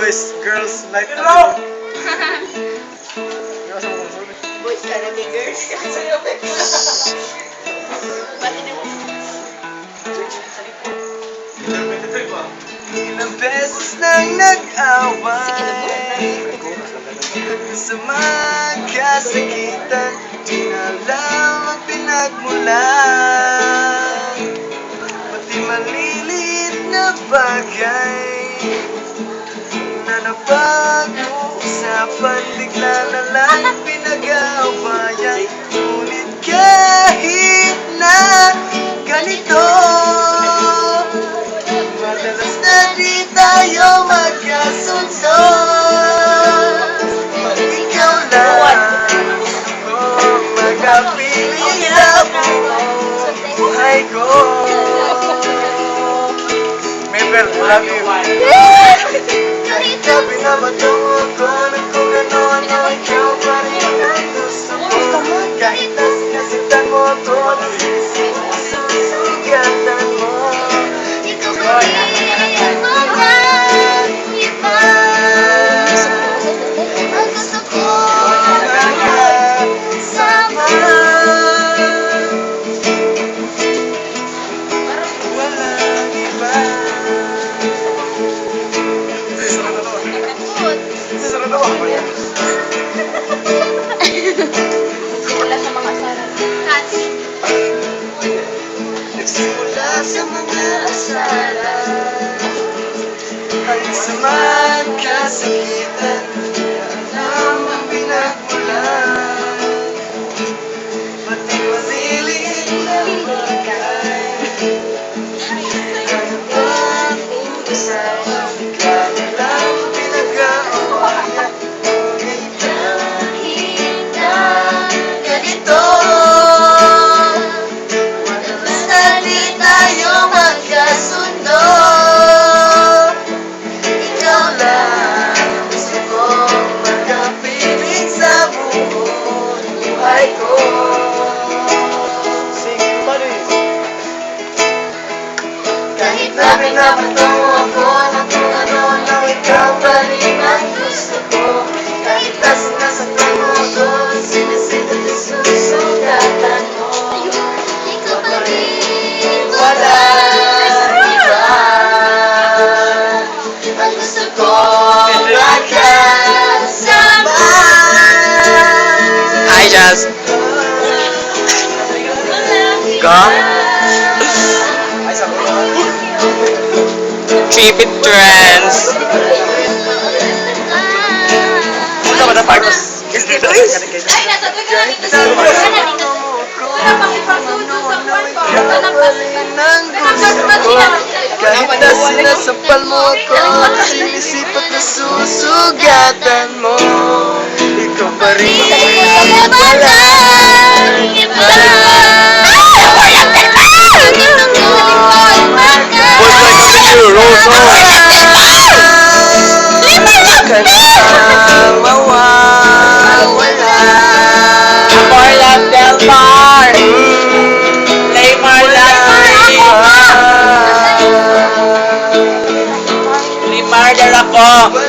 Boys, girls, like Hello! Boys ka na ni girls. Sa'yo, babe. Pati na mo. Ilang beses nang nag-away, kasama kasakitan, di na alam ang pinagmulan. Pati maliliit na bagay na napag-uusapan, bigla na lang pinag-aawayan. Ngunit kahit na ganito, madalas na di tayo magkasundo. Ikaw lang kung magapiling sa buong buhay ko. Member, love you. Kahit na binabato mo ako ng kung ano-ano, ikaw pa rin ang gusto ko. Kahit na sinasaktan mo ako, sinisugatan mo. Ikaw pa rin ang iba. Ang gusto ko magkasama. Walang iba. Wala sa mga asaran. Nagsimula sa mga asaran, hanggang sa magkasakitan, di alam ang pinagmulan. Pati maliliit na bagay na napag-uusapan, bigla na lang pinag-aawayan. Ngunit kahit na ganito, madalas na di tayo magkasundo. Ikaw lang gusto kong magkapiling sa buong buhay ko. Kahit na binabato ako ng kung ano-ano, ikaw pa rin ang gusto ko. Kahit na sinasaktan mo ako, sinisigat at susugatan mo. Ikaw pa rin, walang iba. Ang gusto ko magkasama. Hi, Jazz. Come. Trip it trends. Ito ba na Marcos? Ay, nasa taga namin. Wala pang ipasuso sa kwarto. Kahit na sinasapal mo ako, sinisipat na susugatan mo. Ikaw pa rin walang iba. Marlon Del Mar. Play Marlon. Play Mar del ako.